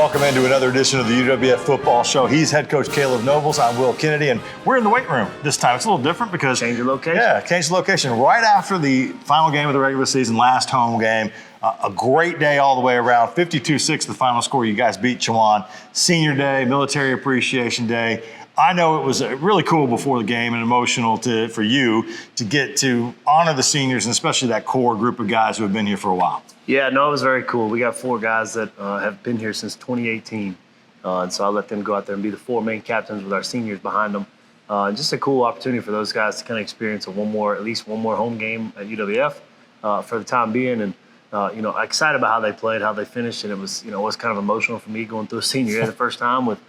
Welcome into another edition of the UWF Football Show. He's head coach Kaleb Nobles. I'm Will Kennedy, and we're in the weight room this time. It's a little different because change your location. Yeah, change the location right after the final game of the regular season, last home game. A great day all the way around. 52-6, the final score. You guys beat Chowan. Senior Day, Military Appreciation Day. I know it was really cool before the game and emotional for you to get to honor the seniors and especially that core group of guys who have been here for a while. Yeah, no, it was very cool. We got 4 guys that have been here since 2018. And so I let them go out there and be the 4 main captains with our seniors behind them. Just a cool opportunity for those guys to kind of experience at least one more home game at UWF for the time being. And, excited about how they played, how they finished. And it was kind of emotional for me going through a senior year the first time with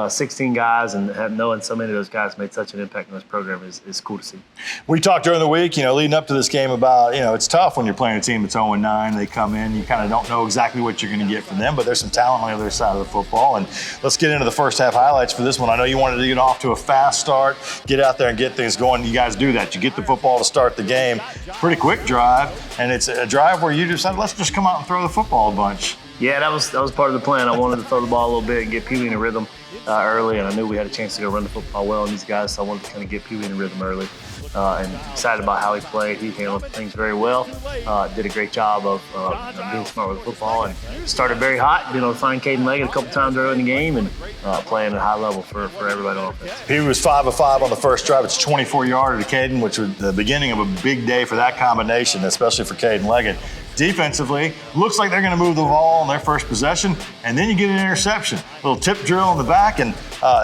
16 guys, and knowing so many of those guys made such an impact in this program is cool to see. We talked during the week, leading up to this game about, it's tough when you're playing a team that's 0-9. They come in, you kind of don't know exactly what you're going to get from them, but there's some talent on the other side of the football. And let's get into the first half highlights for this one. I know you wanted to get off to a fast start, get out there and get things going. You guys do that. You get the football to start the game. Pretty quick drive, and it's a drive where you decided, let's just come out and throw the football a bunch. Yeah, that was part of the plan. I wanted to throw the ball a little bit and get Pee Wee in a rhythm early, and I knew we had a chance to go run the football well on these guys, so I wanted to kind of get Pee Wee in a rhythm early. And excited about how he played. He handled things very well. Did a great job of being smart with the football, and started very hot. To find Caden Leggett a couple times early in the game and playing at a high level for everybody on offense. He was 5 of 5 on the first drive. It's 24-yarder to Caden, which was the beginning of a big day for that combination, especially for Caden Leggett. Defensively, looks like they're going to move the ball on their first possession, and then you get an interception. A little tip drill in the back, and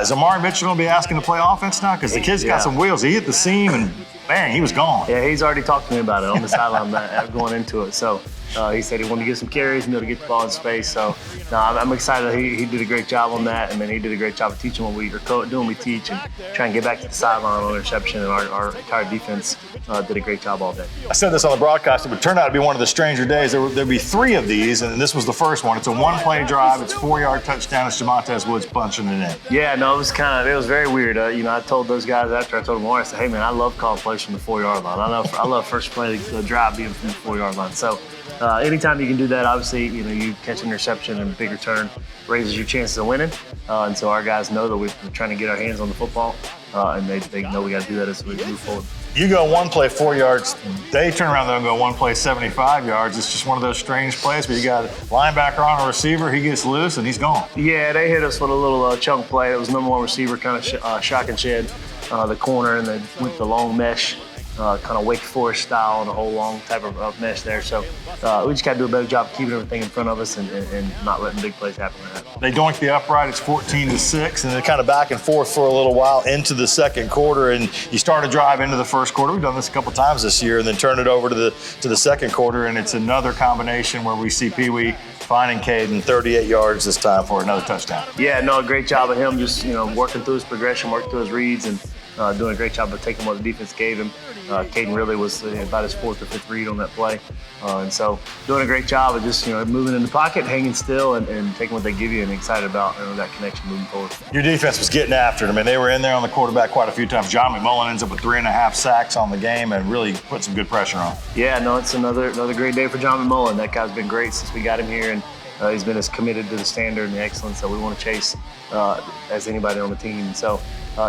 is Amari Mitchell going to be asking to play offense now? Because the kid's got some wheels. He hit the seam, and bang, he was gone. Yeah, he's already talked to me about it on the sideline going into it. So he said he wanted to get some carries and be able to get the ball in space. So I'm excited. He did a great job on that, and then he did a great job of teaching what we are doing. We teach and try and get back to the sideline on interception, and our entire defense did a great job all day. I said this on the broadcast. It would turn out to be one of the stranger days. There'd be 3 of these, and this was the first one. It's a one-play drive. It's 4-yard touchdown. It's Jamontez Woods punching it in. Yeah, no, it was very weird. I told those guys after I told them more, I said, hey man, I love calling plays from the 4-yard line. I love first play the drive being from the 4-yard line. So anytime you can do that, obviously, you catch an interception and a big return raises your chances of winning. And so our guys know that we're trying to get our hands on the football, and they know we got to do that as we move forward. You go one play 4 yards, they turn around there and go one play 75 yards. It's just one of those strange plays where you got a linebacker on a receiver, he gets loose and he's gone. Yeah, they hit us with a little chunk play. It was number 1 receiver, kind of shock and shed the corner, and then went the long mesh. Kind of Wake Forest style and a whole long type of mesh there. So we just got to do a better job of keeping everything in front of us and not letting big plays happen. They doink the upright. It's 14-6, and they're kind of back and forth for a little while into the second quarter. And you start a drive into the first quarter. We've done this a couple times this year, and then turn it over to the second quarter, and it's another combination where we see Pee Wee finding Caden 38 yards this time for another touchdown. Yeah, no, great job of him just working through his progression, working through his reads, and doing a great job of taking what the defense gave him. Caden really was about his 4th or 5th read on that play. And so doing a great job of just moving in the pocket, hanging still, and taking what they give you, and excited about that connection moving forward. Your defense was getting after it. I mean, they were in there on the quarterback quite a few times. John McMullen ends up with 3.5 sacks on the game and really put some good pressure on. Yeah, no, it's another great day for John McMullen. That guy's been great since we got him here, and he's been as committed to the standard and the excellence that we want to chase as anybody on the team. And so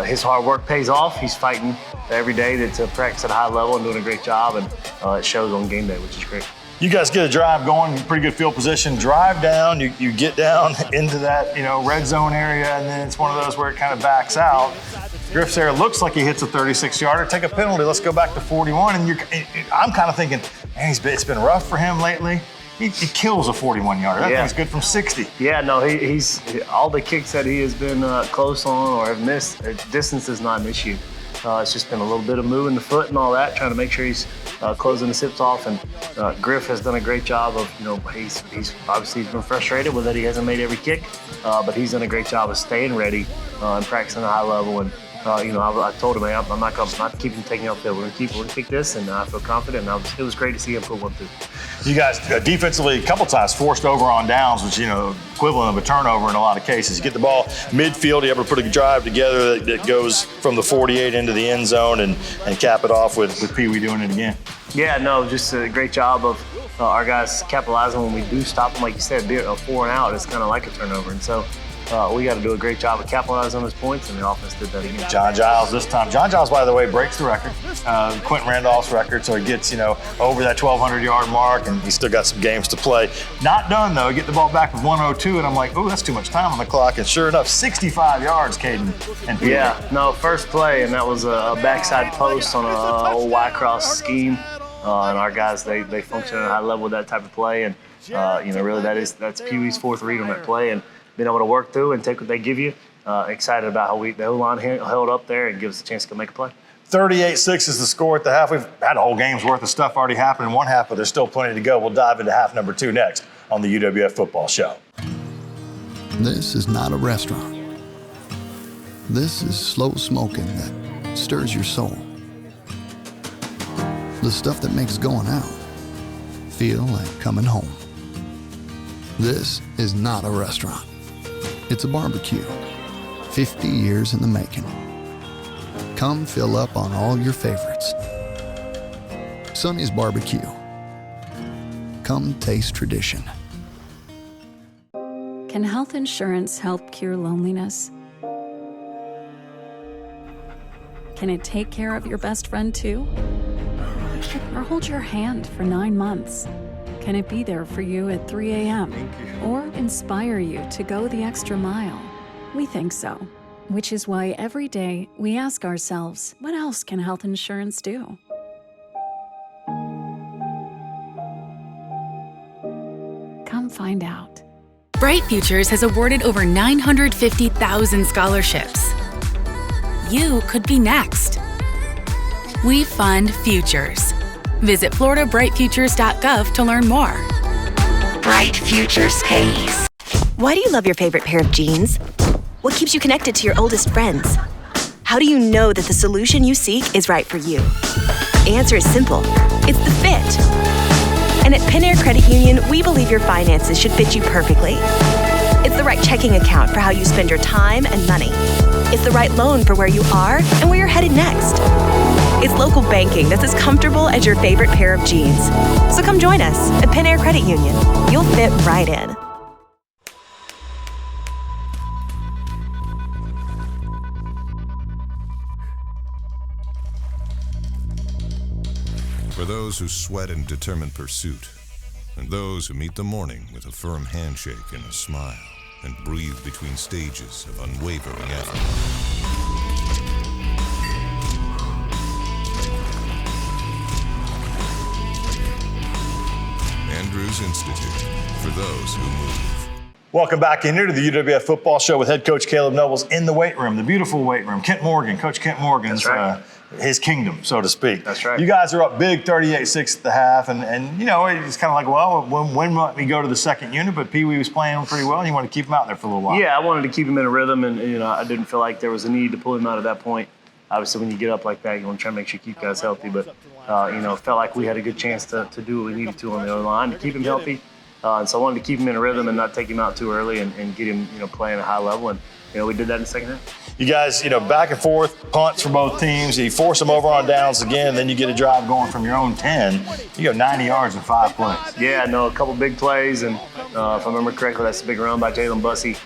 his hard work pays off. He's fighting every day to practice at a high level and doing a great job, and it shows on game day, which is great. You guys get a drive going, pretty good field position, drive down, you get down into that red zone area, and then it's one of those where it kind of backs out. Griff's there looks like he hits a 36-yarder, take a penalty, let's go back to 41, and I'm kind of thinking, man, it's been rough for him lately. He kills a 41-yarder. That thing's good from 60. Yeah, no, he's all the kicks that he has been close on or have missed, distance is not an issue. It's just been a little bit of moving the foot and all that, trying to make sure he's closing his hips off. And Griff has done a great job of, he's obviously been frustrated with that he hasn't made every kick, but he's done a great job of staying ready and practicing at a high level. And I told him, man, I'm not keeping taking out there. We're gonna kick this, and I feel confident. And it was great to see him put one through. You guys defensively a couple times forced over on downs, which equivalent of a turnover in a lot of cases. You get the ball midfield, you ever put a drive together that goes from the 48 into the end zone and cap it off with Pee Wee doing it again. Yeah, no, just a great job of our guys capitalizing when we do stop them. Like you said, a 4 and out is kind of like a turnover. And so we got to do a great job of capitalizing on those points, and the offense did that again. John Giles this time. John Giles, by the way, breaks the record, Quentin Randolph's record, so he gets, over that 1,200-yard mark, and he's still got some games to play. Not done, though. Get the ball back with 1:02, and I'm like, ooh, that's too much time on the clock. And sure enough, 65 yards, Caden. Yeah, no, first play, and that was a backside post on a old Y-cross scheme. And our guys, they function at a high level with that type of play, and really that's Pee Wee's fourth read on that play, and being able to work through and take what they give you. Excited about how the O-line held up there and gives us a chance to go make a play. 38-6 is the score at the half. We've had a whole game's worth of stuff already happen in one half, but there's still plenty to go. We'll dive into half number 2 next on the UWF Football Show. This is not a restaurant. This is slow smoking that stirs your soul. The stuff that makes going out feel like coming home. This is not a restaurant. It's a barbecue. 50 years in the making. Come fill up on all your favorites. Sonny's Barbecue. Come taste tradition. Can health insurance help cure loneliness? Can it take care of your best friend too? Or hold your hand for 9 months? Can it be there for you at 3 a.m.? Or inspire you to go the extra mile? We think so, which is why every day we ask ourselves, what else can health insurance do? Come find out. Bright Futures has awarded over 950,000 scholarships. You could be next. We fund futures. Visit floridabrightfutures.gov to learn more. Bright Futures pays. Why do you love your favorite pair of jeans? What keeps you connected to your oldest friends? How do you know that the solution you seek is right for you? The answer is simple. It's the fit. And at Penn Air Credit Union, we believe your finances should fit you perfectly. It's the right checking account for how you spend your time and money. It's the right loan for where you are and where you're headed next. It's local banking that's as comfortable as your favorite pair of jeans. So come join us at Penn Air Credit Union. You'll fit right in. For those who sweat in determined pursuit, and those who meet the morning with a firm handshake and a smile, and breathe between stages of unwavering effort. Andrews Institute, for those who move. Welcome back in here to the UWF Football Show with head coach Kaleb Nobles in the weight room, the beautiful weight room. Kent Morgan, Coach Kent Morgan's his kingdom, so to speak. That's right. You guys are up big 38-6 at the half, and it's kind of like, well, when might we go to the second unit? But Pee Wee was playing pretty well, and you want to keep him out there for a little while. Yeah, I wanted to keep him in a rhythm, and I didn't feel like there was a need to pull him out at that point. Obviously, when you get up like that, you want to try to make sure you keep guys healthy. But felt like we had a good chance to do what we needed to on the O-line to keep him healthy. And so I wanted to keep him in a rhythm and not take him out too early and get him, playing at a high level. And, we did that in the second half. You guys, back and forth, punts for both teams. You force them over on downs again, and then you get a drive going from your own 10. You go 90 yards in 5 plays. Yeah, a couple big plays. And if I remember correctly, that's a big run by Jalen Bussey,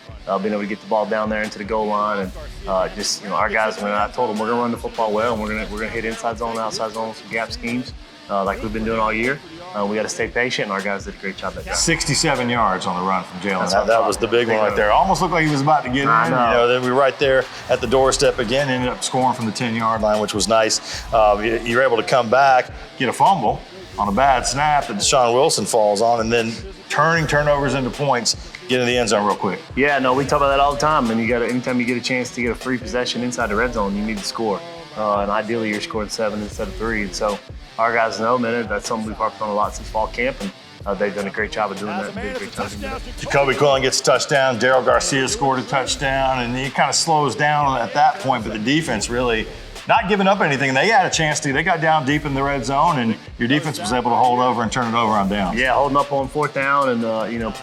being able to get the ball down there into the goal line. And our guys, when I told them we're going to run the football well, and we're going to hit inside zone, outside zone, some gap schemes like we've been doing all year. We got to stay patient, and our guys did a great job at that. 67 yards on the run from Jalen. That was the big one right there. Almost looked like he was about to get in. Then we were right there at the doorstep again. Ended up scoring from the 10-yard line, which was nice. You're able to come back, get a fumble on a bad snap that Deshaun Wilson falls on, and then turning turnovers into points, get in the end zone real quick. Yeah, we talk about that all the time. And anytime you get a chance to get a free possession inside the red zone, you need to score. And ideally, you're scoring 7 instead of 3. And so our guys know, that's something we've harped on a lot since fall camp, and they've done a great job of doing that and did a great job doing that. Jacoby Quillen gets a touchdown. Daryl Garcia scored a touchdown, and he kind of slows down at that point, but the defense really not giving up anything. They had a chance to. They got down deep in the red zone, and your defense was able to hold over and turn it over on downs. Yeah, holding up on 4th down and,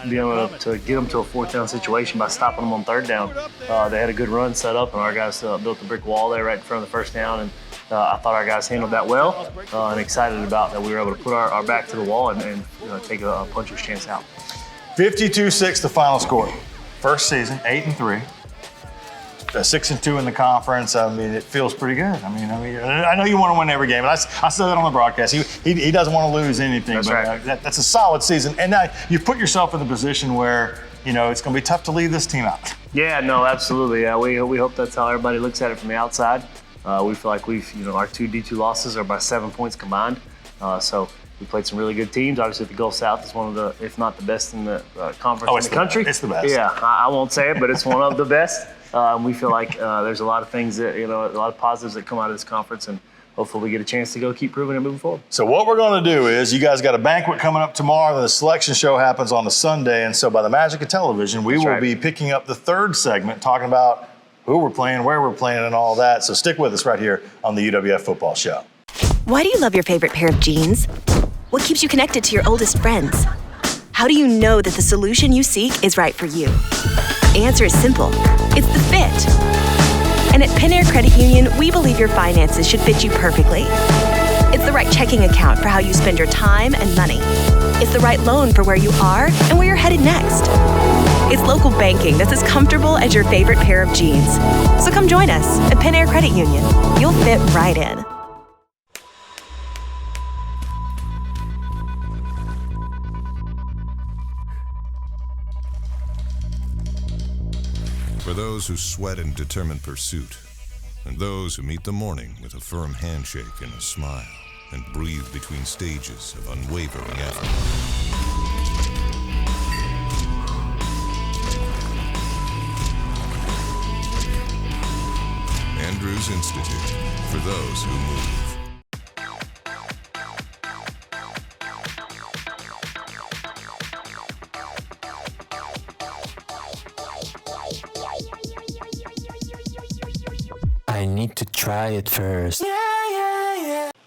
being able to get them to a 4th down situation by stopping them on 3rd down. They had a good run set up, and our guys built a brick wall there right in front of the 1st down, and I thought our guys handled that well, and excited about that we were able to put our back to the wall and take a puncher's chance out. 52-6 the final score. First season, 8-3. 6-2 in the conference. I mean, it feels pretty good. I know you want to win every game. And I said that on the broadcast. He doesn't want to lose anything. That's right. That's a solid season. And now you've put yourself in the position where it's going to be tough to leave this team out. Yeah, no, absolutely. Yeah, we hope that's how everybody looks at it from the outside. We feel like our 2 D2 losses are by 7 points combined. So we played some really good teams. Obviously, the Gulf South is one of the, if not the best in the conference in the country. It's the best. Yeah, I won't say it, but it's one of the best. We feel like there's a lot of things that, a lot of positives that come out of this conference, and hopefully we get a chance to go keep proving it moving forward. So what we're going to do is you guys got a banquet coming up tomorrow, then the selection show happens on a Sunday, and so by the magic of television, we will be picking up the third segment, talking about who we're playing, where we're playing, and all that. So stick with us right here on the UWF Football Show. Why do you love your favorite pair of jeans? What keeps you connected to your oldest friends? How do you know that the solution you seek is right for you? The answer is simple. It's the fit. And at Penn Air Credit Union, we believe your finances should fit you perfectly. It's the right checking account for how you spend your time and money. It's the right loan for where you are and where you're headed next. It's local banking that's as comfortable as your favorite pair of jeans. So come join us at Penn Air Credit Union. You'll fit right in. For those who sweat in determined pursuit, and those who meet the morning with a firm handshake and a smile, and breathe between stages of unwavering effort. Andrews Institute, for those who move. I need to try it first.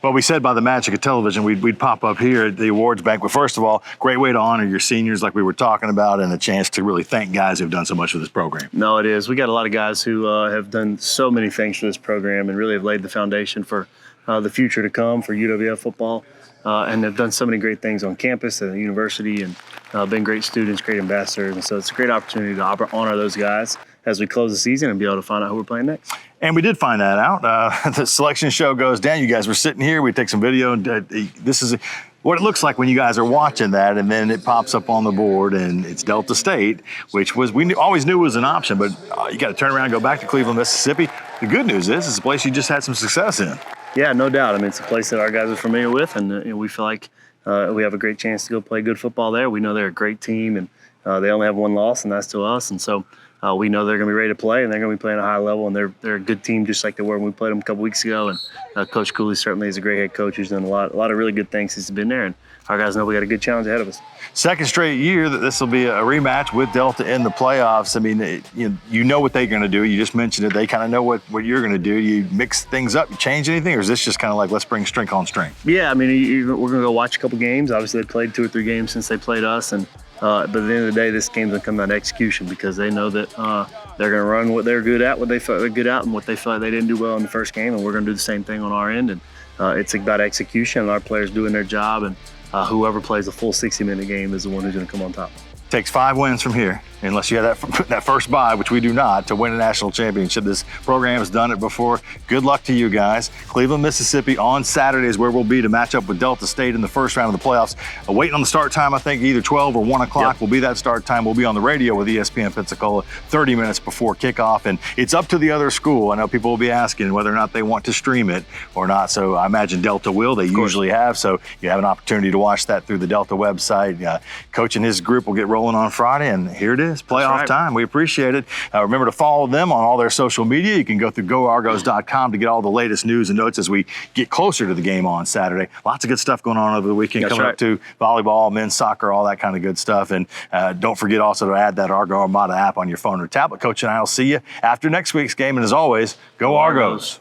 Well, we said by the magic of television, we'd pop up here at the awards banquet. First of all, great way to honor your seniors like we were talking about, and a chance to really thank guys who've done so much for this program. No, it is. We got a lot of guys who have done so many things for this program and really have laid the foundation for the future to come for UWF football, and have done so many great things on campus and the university, and been great students, great ambassadors. And so it's a great opportunity to honor those guys as we close the season and be able to find out who we're playing next. And we did find that out. The selection show goes down. You guys were sitting here. We take some video. This is what it looks like when you guys are watching that, and then it pops up on the board, and it's Delta State, which we always knew was an option, but you got to turn around and go back to Cleveland, Mississippi. The good news is it's a place you just had some success in. Yeah, no doubt. I mean, it's a place that our guys are familiar with, and we feel like we have a great chance to go play good football there. We know they're a great team, and they only have one loss, and that's to us. And so we know they're going to be ready to play, and they're going to be playing at a high level, and they're a good team just like they were when we played them a couple weeks ago. And Coach Cooley certainly is a great head coach who's done a lot of really good things since he's been there, and our guys know we got a good challenge ahead of us. Second straight year that this will be a rematch with Delta in the playoffs. I mean, you know what they're going to do. You just mentioned it. They kind of know what you're going to do. Do you mix things up, you change anything, or is this just kind of like let's bring strength on strength? Yeah, I mean, we're going to go watch a couple games. Obviously, they played 2 or 3 games since they played us, and but at the end of the day, this game's going to come down to execution because they know that they're going to run what they're good at, what they feel they're good at, and what they feel like they didn't do well in the first game, and we're going to do the same thing on our end. And it's about execution and our players doing their job, and whoever plays a full 60-minute game is the one who's going to come on top. Takes 5 wins from here, unless you have that first bye, which we do not, to win a national championship. This program has done it before. Good luck to you guys. Cleveland, Mississippi on Saturday is where we'll be to match up with Delta State in the first round of the playoffs. Waiting on the start time, I think either 12 or 1 o'clock will be that start time. We'll be on the radio with ESPN Pensacola 30 minutes before kickoff, and it's up to the other school. I know people will be asking whether or not they want to stream it or not, so I imagine Delta will. They usually have, so you have an opportunity to watch that through the Delta website. Coach and his group will get rolling on Friday, and here it is, playoff time. We appreciate it. Remember to follow them on all their social media. You can go through goargos.com to get all the latest news and notes as we get closer to the game on Saturday. Lots of good stuff going on over the weekend. Coming up to volleyball, men's soccer, all that kind of good stuff. And don't forget also to add that Argo Armada app on your phone or tablet. Coach and I will see you after next week's game. And as always, go Argos.